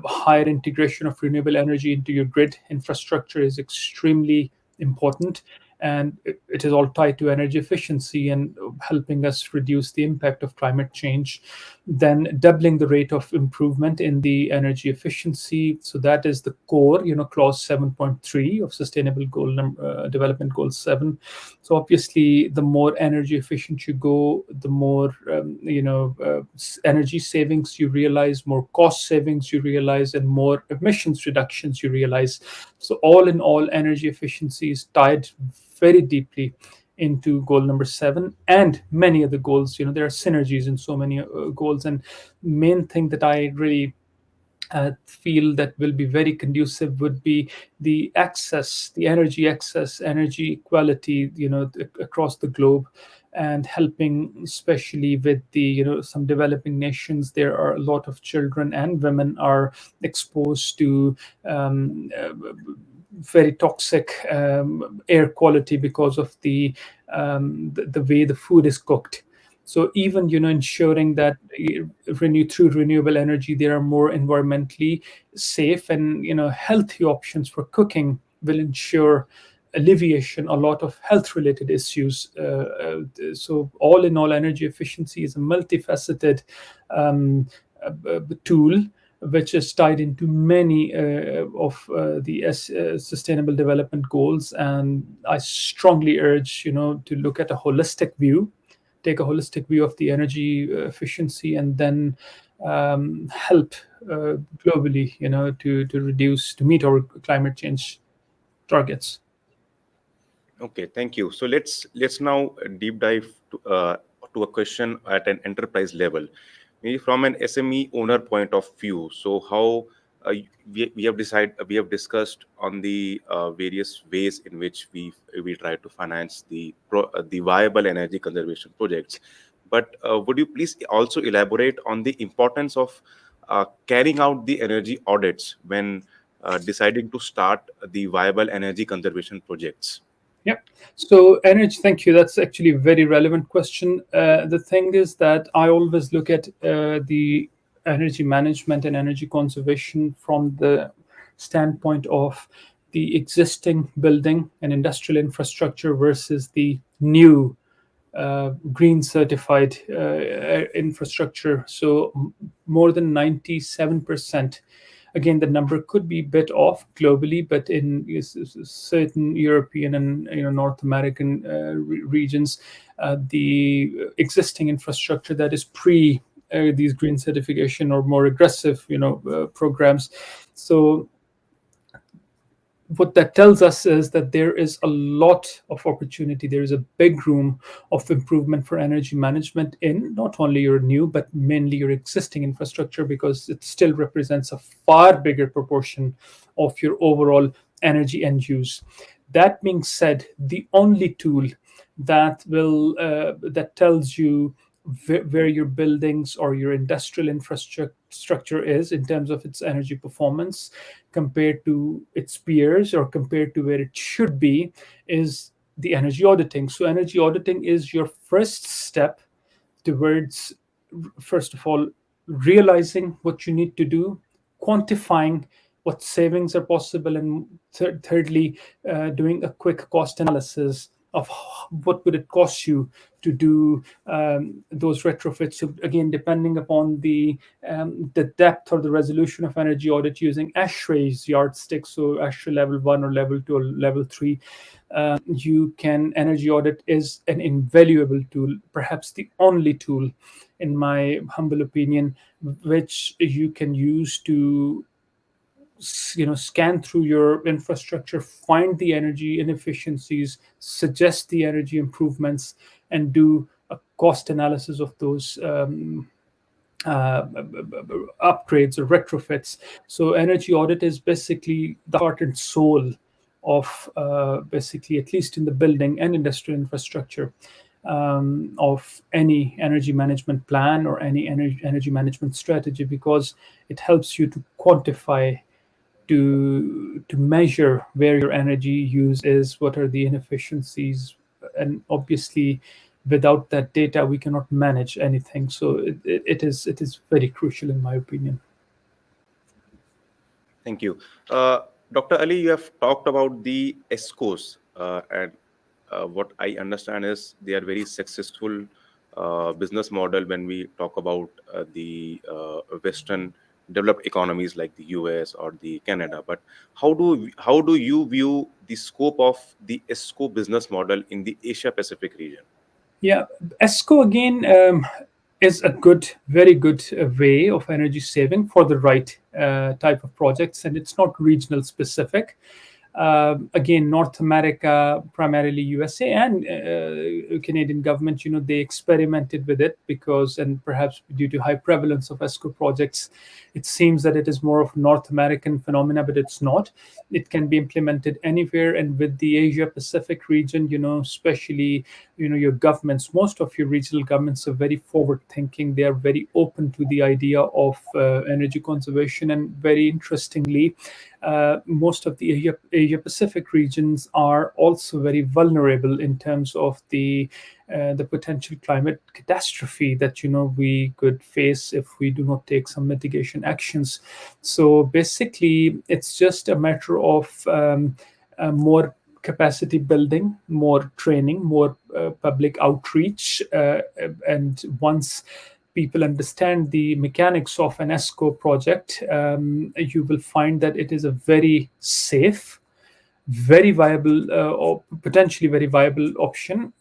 higher integration of renewable energy into your grid infrastructure is extremely important, and it is all tied to energy efficiency and helping us reduce the impact of climate change. Then doubling the rate of improvement in the energy efficiency, so that is the core, clause 7.3 of sustainable development goal 7. So obviously, the more energy efficient you go, the more energy savings you realize, more cost savings you realize, and more emissions reductions you realize. So all in all, energy efficiency is tied very deeply into goal number 7 and many other goals. There are synergies in so many goals, and main thing that I really feel that will be very conducive would be the access, the energy access, energy equality, across the globe, and helping, especially with the some developing nations. There are a lot of children and women are exposed to very toxic air quality because of the way the food is cooked. So even ensuring that through renewable energy there are more environmentally safe and healthy options for cooking will ensure alleviation a lot of health related issues. So all in all, energy efficiency is a multifaceted tool which is tied into many of the sustainable development goals. And I strongly urge to look at a holistic view, take a holistic view of the energy efficiency, and then help globally, to meet our climate change targets. Okay, thank you. So let's now deep dive to a question at an enterprise level, maybe from an SME owner point of view. So how we have discussed on the various ways in which we try to finance the viable energy conservation projects. But would you please also elaborate on the importance of carrying out the energy audits when deciding to start the viable energy conservation projects? Yeah. So energy, thank you. That's actually a very relevant question. The thing is that I always look at the energy management and energy conservation from the standpoint of the existing building and industrial infrastructure versus the new green certified infrastructure. So more than 97%. Again, the number could be a bit off globally, but in certain European and North American regions, the existing infrastructure that is pre these green certification or more aggressive programs. So what that tells us is that there is a lot of opportunity. There is a big room of improvement for energy management in not only your new, but mainly your existing infrastructure, because it still represents a far bigger proportion of your overall energy end use. That being said, the only tool that that tells you where your buildings or your industrial infrastructure is in terms of its energy performance compared to its peers or compared to where it should be is the energy auditing. So energy auditing is your first step towards, first of all, realizing what you need to do, quantifying what savings are possible, and thirdly, doing a quick cost analysis of what would it cost you to do those retrofits. So again, depending upon the depth or the resolution of energy audit, using ASHRAE's yardstick, so ASHRAE level 1 or level 2 or level 3, energy audit is an invaluable tool, perhaps the only tool, in my humble opinion, which you can use to scan through your infrastructure, find the energy inefficiencies, suggest the energy improvements, and do a cost analysis of those upgrades or retrofits. So energy audit is basically the heart and soul of basically, at least in the building and industrial infrastructure, of any energy management plan or any energy management strategy, because it helps you to quantify, to measure where your energy use is, what are the inefficiencies, and obviously without that data we cannot manage anything. So it is very crucial in my opinion. Thank you. Dr. Ali, you have talked about the ESCOs, and what I understand is they are very successful business model when we talk about the Western developed economies like the US or the Canada. But how do you view the scope of the ESCO business model in the Asia Pacific region? Yeah, ESCO again is a very good way of energy saving for the right type of projects, and it's not regional specific. Again, North America, primarily USA and Canadian government, they experimented with it because, and perhaps due to high prevalence of ESCO projects, it seems that it is more of North American phenomena, but it's not. It can be implemented anywhere, and with the Asia Pacific region, especially, your governments, most of your regional governments are very forward thinking. They are very open to the idea of energy conservation, and very interestingly, most of the Asia Pacific regions are also very vulnerable in terms of the potential climate catastrophe that we could face if we do not take some mitigation actions. So basically, it's just a matter of more capacity building, more training, more public outreach, and once people understand the mechanics of an ESCO project, you will find that it is a very safe, very viable, or potentially very viable option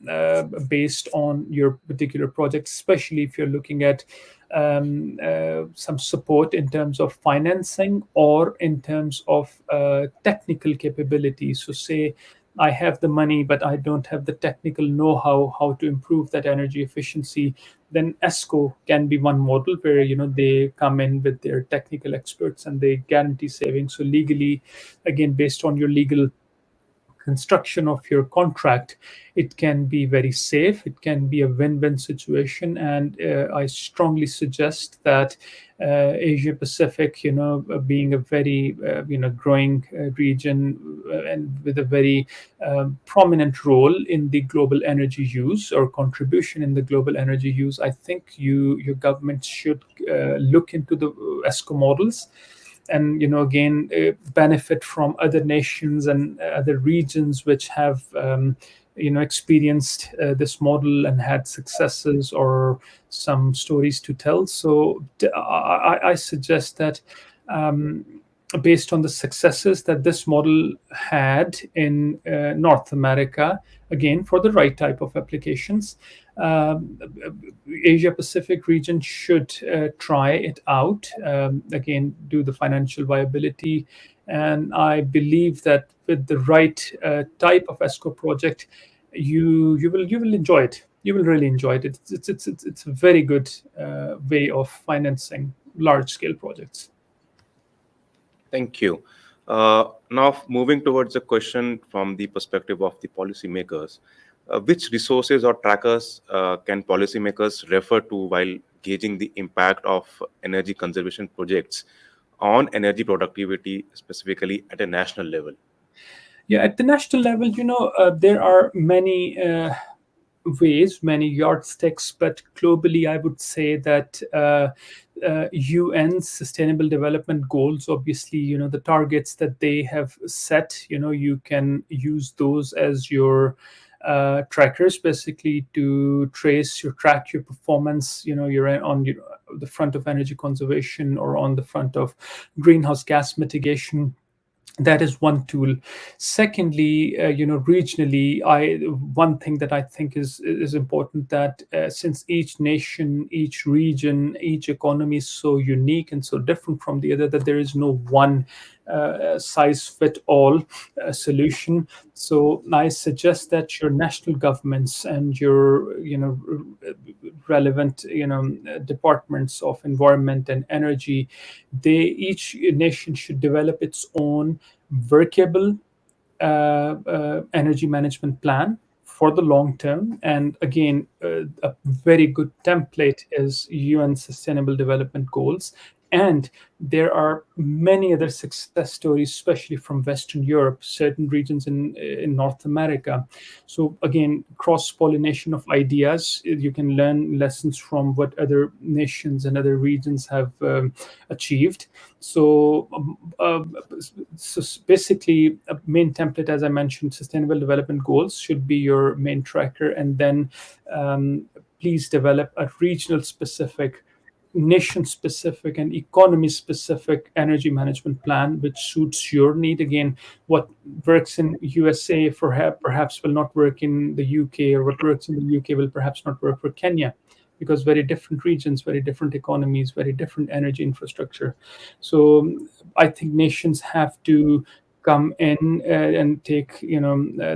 based on your particular project, especially if you're looking at some support in terms of financing or in terms of technical capabilities. So say I have the money, but I don't have the technical know-how how to improve that energy efficiency, then ESCO can be one model where they come in with their technical experts and they guarantee savings. So legally, again, based on your legal construction of your contract, it can be very safe. It can be a win-win situation, and I strongly suggest that Asia Pacific, being a very growing region and with a very prominent role in the global energy use or contribution in the global energy use, I think your government should look into the ESCO models, and again benefit from other nations and other regions which have experienced this model and had successes or some stories to tell. So I suggest that based on the successes that this model had in North America, again for the right type of applications, Asia Pacific region should try it out, again do the financial viability, and I believe that with the right type of ESCO project, you will enjoy it. You will really enjoy it. It's a very good way of financing large scale projects. Thank you. Now, moving towards a question from the perspective of the policymakers, which resources or trackers can policymakers refer to while gauging the impact of energy conservation projects on energy productivity, specifically at a national level? Yeah, at the national level, there are many ways, many yardsticks, but globally, I would say that UN's Sustainable Development Goals, obviously, the targets that they have set, you can use those as your trackers, basically to track your performance. You're on the front of energy conservation or on the front of greenhouse gas mitigation. That is one tool. Secondly, regionally, one thing that I think is important, that since each nation, each region, each economy is so unique and so different from the other, that there is no one size fit all solution. So I suggest that your national governments and your relevant departments of environment and energy, each nation should develop its own workable, energy management plan for the long term. And again, a very good template is UN Sustainable Development Goals. And there are many other success stories, especially from Western Europe, certain regions in North America. So again, cross-pollination of ideas. You can learn lessons from what other nations and other regions have achieved. So, so basically, a main template, as I mentioned, Sustainable Development Goals should be your main tracker, and then please develop a regional specific, nation specific, and economy specific energy management plan which suits your need. Again, what works in USA perhaps will not work in the UK, or what works in the UK will perhaps not work for Kenya, because very different regions, very different economies, very different energy infrastructure. So I think nations have to come in and take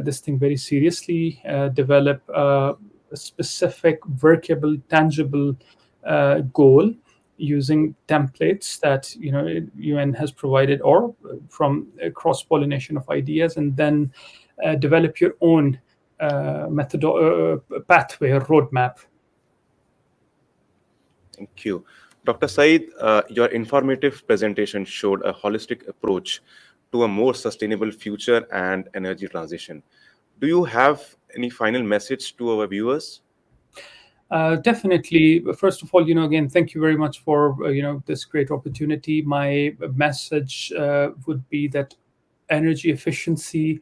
this thing very seriously, develop a specific, workable, tangible goal using templates that UN has provided, or from cross pollination of ideas, and then develop your own pathway or roadmap. Thank you. Dr. Saeed, your informative presentation showed a holistic approach to a more sustainable future and energy transition. Do you have any final message to our viewers? Definitely. First of all, again, thank you very much for this great opportunity. My message would be that energy efficiency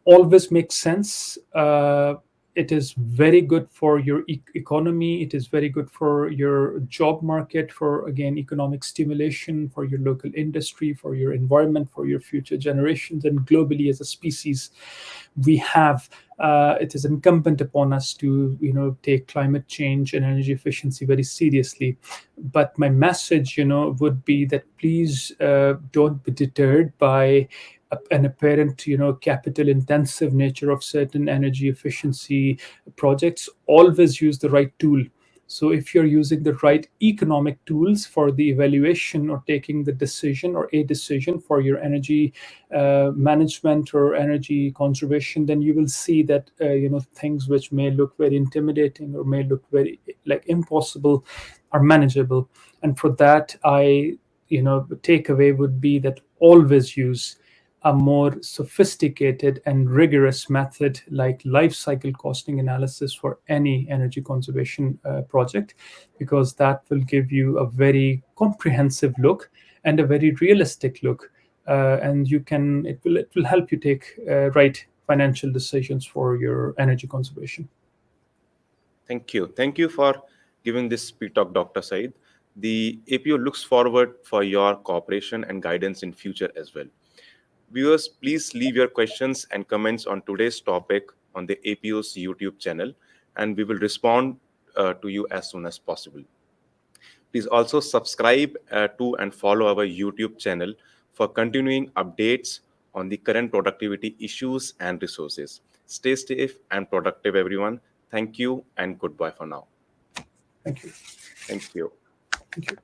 always makes sense. It is very good for your economy. It is very good for your job market, for, again, economic stimulation, for your local industry, for your environment, for your future generations, and globally as a species. We have, it is incumbent upon us to, take climate change and energy efficiency very seriously. But my message, would be that please don't be deterred by an apparent, capital intensive nature of certain energy efficiency projects. Always use the right tool. So if you're using the right economic tools for the evaluation or taking the decision or a decision for your energy management or energy conservation, then you will see that things which may look very intimidating or may look very impossible are manageable. And for that, the takeaway would be that always use a more sophisticated and rigorous method like life cycle costing analysis for any energy conservation project, because that will give you a very comprehensive look and a very realistic look, and it will help you take right financial decisions for your energy conservation. Thank you for giving this speed talk, Dr. Saeed. The APO looks forward for your cooperation and guidance in future as well. Viewers, please leave your questions and comments on today's topic on the APO's YouTube channel, and we will respond to you as soon as possible. Please also subscribe to and follow our YouTube channel for continuing updates on the current productivity issues and resources. Stay safe and productive, everyone. Thank you and goodbye for now. Thank you. Thank you. Thank you.